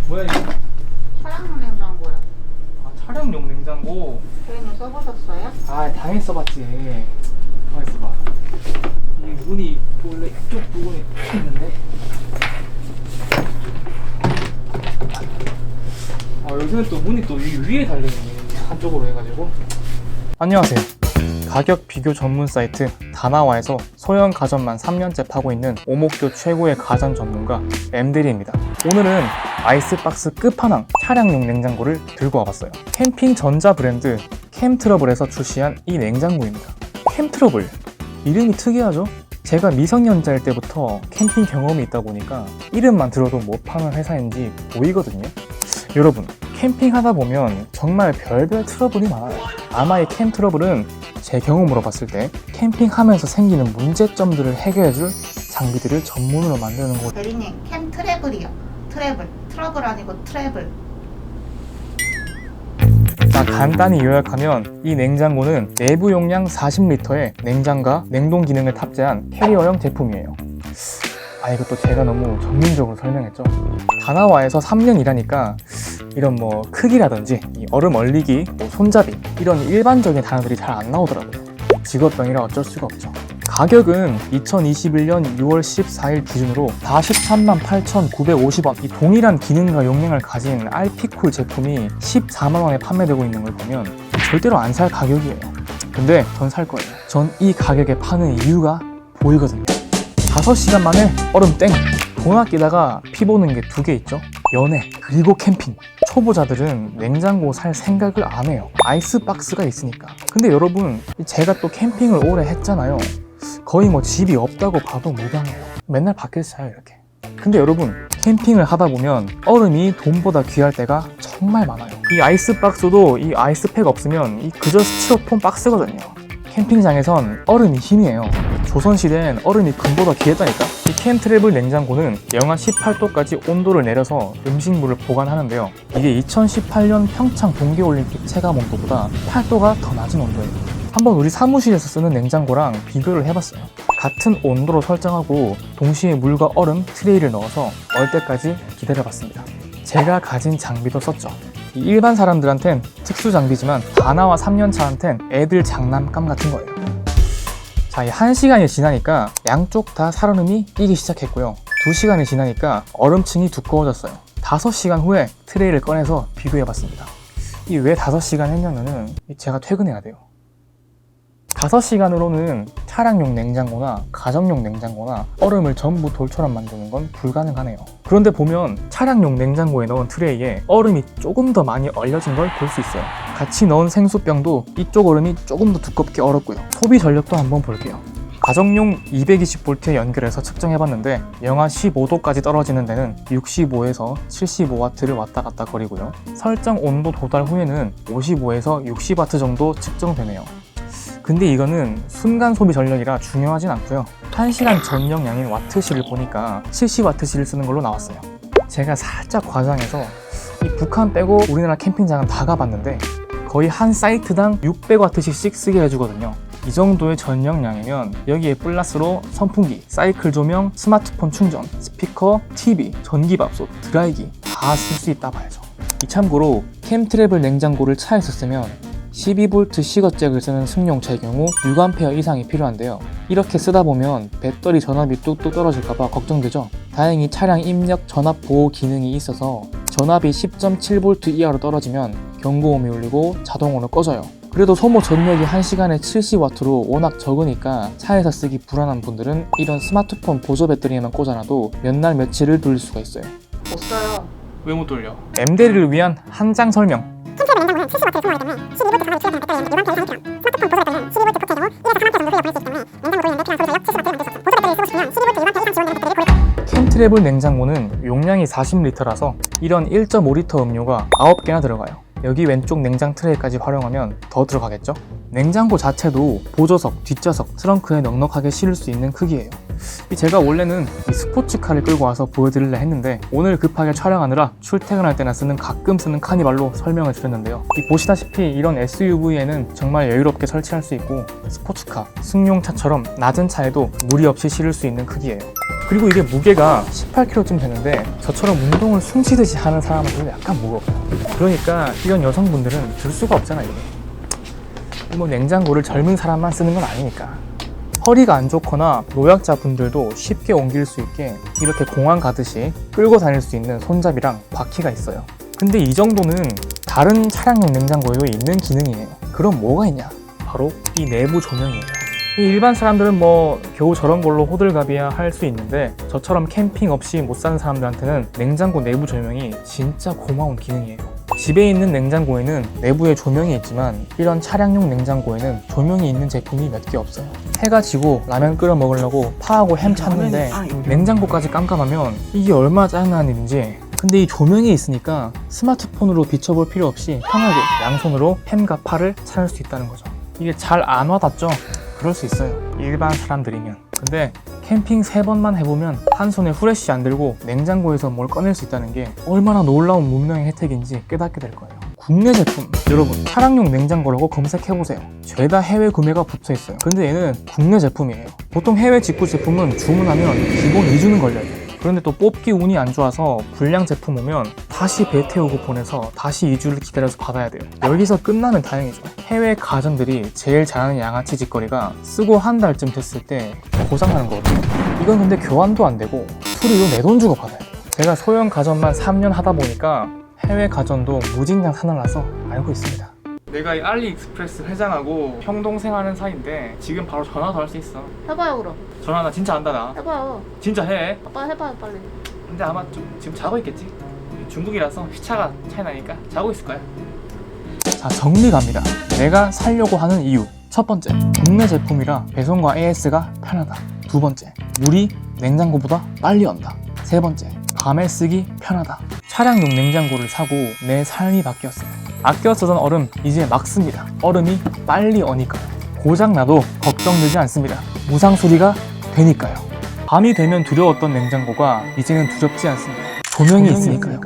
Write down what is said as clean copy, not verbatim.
뭐야 이거? 차량용 냉장고요. 아, 촬영용 냉장고. 고객님 써보셨어요? 아, 당연히 써봤지. 가만 있어봐. 이 문이 원래 이쪽 부분에 있는데. 요즘은 또 문이 또 위에 달려있네. 한쪽으로 해가지고. 안녕하세요. 가격 비교 전문 사이트 다나와에서 소형 가전만 3년째 파고 있는 오목교 최고의 가전 전문가 엠드리입니다. 오늘은 아이스박스 끝판왕 차량용 냉장고를 들고 와봤어요. 캠핑 전자 브랜드 캠트러블에서 출시한 이 냉장고입니다. 캠트러블, 이름이 특이하죠? 제가 미성년자일 때부터 캠핑 경험이 있다 보니까 이름만 들어도 못 파는 회사인지 보이거든요. 여러분, 캠핑하다 보면 정말 별별 트러블이 많아요. 아마 이 캠트러블은 제 경험으로 봤을 때 캠핑하면서 생기는 문제점들을 해결해줄 장비들을 전문으로 만드는 곳. 대리님, 캠 트래블이요. 트러블 아니고 트래블. 자, 간단히 요약하면 이 냉장고는 내부 용량 40리터의 냉장과 냉동 기능을 탑재한 캐리어형 제품이에요. 이것도 제가 너무 전문적으로 설명했죠. 다나와에서 3년 일하니까 이런 뭐 크기라든지 이 얼음 얼리기, 손잡이 이런 일반적인 단어들이 잘 안 나오더라고요. 직업병이라 어쩔 수가 없죠. 가격은 2021년 6월 14일 기준으로 43만 8,950원. 이 동일한 기능과 용량을 가진 알피쿨 제품이 14만 원에 판매되고 있는 걸 보면 절대로 안 살 가격이에요. 근데 전 살 거예요. 전 이 가격에 파는 이유가 보이거든요. 5시간 만에 얼음 땡! 돈 아끼다가 피 보는 게 2개 있죠? 연애, 그리고 캠핑. 초보자들은 냉장고 살 생각을 안 해요. 아이스박스가 있으니까. 근데 여러분, 제가 또 캠핑을 오래 했잖아요. 거의 뭐 집이 없다고 봐도 무방해요. 맨날 밖에서 자요, 이렇게. 근데 여러분, 캠핑을 하다 보면 얼음이 돈보다 귀할 때가 정말 많아요. 이 아이스박스도 이 아이스팩 없으면 그저 스티로폼 박스거든요. 캠핑장에선 얼음이 힘이에요. 조선시대엔 얼음이 금보다 귀했다니까? 이 캠트래블 냉장고는 영하 18도까지 온도를 내려서 음식물을 보관하는데요. 이게 2018년 평창 동계올림픽 체감 온도보다 8도가 더 낮은 온도예요. 한번 우리 사무실에서 쓰는 냉장고랑 비교를 해봤어요. 같은 온도로 설정하고 동시에 물과 얼음 트레이를 넣어서 얼 때까지 기다려봤습니다. 제가 가진 장비도 썼죠. 일반 사람들한텐 특수 장비지만 다나와 3년차한텐 애들 장난감 같은 거예요. 자, 이 1시간이 지나니까 양쪽 다 살얼음이 끼기 시작했고요. 2시간이 지나니까 얼음층이 두꺼워졌어요. 5시간 후에 트레이를 꺼내서 비교해봤습니다. 이 왜 5시간 했냐면은 제가 퇴근해야 돼요. 5시간으로는 차량용 냉장고나 가정용 냉장고나 얼음을 전부 돌처럼 만드는 건 불가능하네요. 그런데 보면 차량용 냉장고에 넣은 트레이에 얼음이 조금 더 많이 얼려진 걸 볼 수 있어요. 같이 넣은 생수병도 이쪽 얼음이 조금 더 두껍게 얼었고요. 소비 전력도 한번 볼게요. 가정용 220V에 연결해서 측정해봤는데 영하 15도까지 떨어지는 데는 65에서 75W를 왔다 갔다 거리고요. 설정 온도 도달 후에는 55에서 60W 정도 측정되네요. 근데 이거는 순간 소비 전력이라 중요하진 않고요. 1시간 전용량인 와트시를 보니까 70W시를 쓰는 걸로 나왔어요. 제가 살짝 과장해서 이 북한 빼고 우리나라 캠핑장은 다 가봤는데 거의 한 사이트당 600W씩 쓰게 해주거든요. 이 정도의 전용량이면 여기에 플러스로 선풍기, 사이클 조명, 스마트폰 충전, 스피커, TV, 전기밥솥, 드라이기 다 쓸 수 있다 봐야죠. 참고로 캠트래블 냉장고를 차에서 쓰면 12V 시거잭을 쓰는 승용차의 경우 6A 이상이 필요한데요. 이렇게 쓰다 보면 배터리 전압이 뚝뚝 떨어질까봐 걱정되죠. 다행히 차량 입력 전압 보호 기능이 있어서 전압이 10.7V 이하로 떨어지면 경고음이 울리고 자동으로 꺼져요. 그래도 소모 전력이 1시간에 70W로 워낙 적으니까 차에서 쓰기 불안한 분들은 이런 스마트폰 보조 배터리에만 꽂아놔도 몇 날 며칠을 돌릴 수가 있어요. 못 써요. 왜 못 돌려? M대리를 위한 한 장 설명. 캠트래블 냉장고는 70W를 소모하기 때문에 12V 전압이 추가되는 배터리는 6A 이상이 필요함. 스마트폰 보조 배터리는 12V 포켓 경우 1에서 3A 정도 흘려 보낼 수 있기 때문에 냉장고 도입인데 필요한 소비 전력 70W를 만들 수 없음. 보조 배터리를 쓰고 싶으면 12V 6A 이상 지원되는 배터리를 고르고. 캠트래블 냉장고는 용량이 40리터라서 이런 1.5리터 음료가 9개나 들어가요. 여기 왼쪽 냉장 트레이까지 활용하면 더 들어가겠죠? 냉장고 자체도 보조석, 뒷좌석, 트렁크에 넉넉하게 실을 수 있는 크기예요. 제가 원래는 이 스포츠카를 끌고 와서 보여드리려 했는데 오늘 급하게 촬영하느라 출퇴근할 때나 가끔 쓰는 카니발로 설명을 드렸는데요. 보시다시피 이런 SUV에는 정말 여유롭게 설치할 수 있고 스포츠카, 승용차처럼 낮은 차에도 무리 없이 실을 수 있는 크기예요. 그리고 이게 무게가 18kg쯤 되는데 저처럼 운동을 숨쉬듯이 하는 사람은 약간 무거워요. 그러니까 이런 여성분들은 들 수가 없잖아요. 이게 뭐 냉장고를 젊은 사람만 쓰는 건 아니니까. 허리가 안 좋거나 노약자분들도 쉽게 옮길 수 있게 이렇게 공항 가듯이 끌고 다닐 수 있는 손잡이랑 바퀴가 있어요. 근데 이 정도는 다른 차량용 냉장고에도 있는 기능이에요. 그럼 뭐가 있냐? 바로 이 내부 조명이에요. 이 일반 사람들은 뭐 겨우 저런 걸로 호들갑이야 할 수 있는데 저처럼 캠핑 없이 못 사는 사람들한테는 냉장고 내부 조명이 진짜 고마운 기능이에요. 집에 있는 냉장고에는 내부에 조명이 있지만 이런 차량용 냉장고에는 조명이 있는 제품이 몇 개 없어요. 해가 지고 라면 끓여 먹으려고 파하고 햄 찾는데 냉장고까지 깜깜하면 이게 얼마나 짜증나는 일인지. 근데 이 조명이 있으니까 스마트폰으로 비춰볼 필요 없이 편하게 양손으로 햄과 파를 찾을 수 있다는 거죠. 이게 잘 안 와닿죠? 그럴 수 있어요. 일반 사람들이면. 근데 캠핑 3번만 해보면 한 손에 후레쉬 안 들고 냉장고에서 뭘 꺼낼 수 있다는 게 얼마나 놀라운 문명의 혜택인지 깨닫게 될 거예요. 국내 제품, 여러분 차량용 냉장고라고 검색해보세요. 죄다 해외 구매가 붙어있어요. 근데 얘는 국내 제품이에요. 보통 해외 직구 제품은 주문하면 기본 2주는 걸려요. 그런데 또 뽑기 운이 안 좋아서 불량 제품 오면 다시 배 태우고 보내서 다시 2주를 기다려서 받아야 돼요. 여기서 끝나면 다행이죠. 해외 가전들이 제일 잘하는 양아치 짓거리가 쓰고 한 달쯤 됐을 때 고장나는 거거든요. 이건 근데 교환도 안 되고 수리도 내 돈 주고 받아야 돼요. 제가 소형 가전만 3년 하다 보니까 해외 가전도 무진장 사나라서 알고 있습니다. 내가 이 알리익스프레스 회장하고 형 동생 하는 사이인데 지금 바로 전화도 할 수 있어. 해봐요 그럼. 전화 나 진짜 한다 나. 해봐요. 진짜 해. 아빠 해봐요 빨리. 근데 아마 좀 지금 자고 있겠지? 중국이라서 시차가 차이 나니까 자고 있을 거야. 자, 정리 갑니다. 내가 살려고 하는 이유. 첫 번째, 국내 제품이라 배송과 AS가 편하다. 두 번째, 물이 냉장고보다 빨리 온다. 세 번째, 밤에 쓰기 편하다. 차량용 냉장고를 사고 내 삶이 바뀌었어요. 아껴 쓰던 얼음 이제 막 씁니다. 얼음이 빨리 오니까요. 고장나도 걱정되지 않습니다. 무상 수리가 되니까요. 밤이 되면 두려웠던 냉장고가 이제는 두렵지 않습니다. 조명이 있으니까요.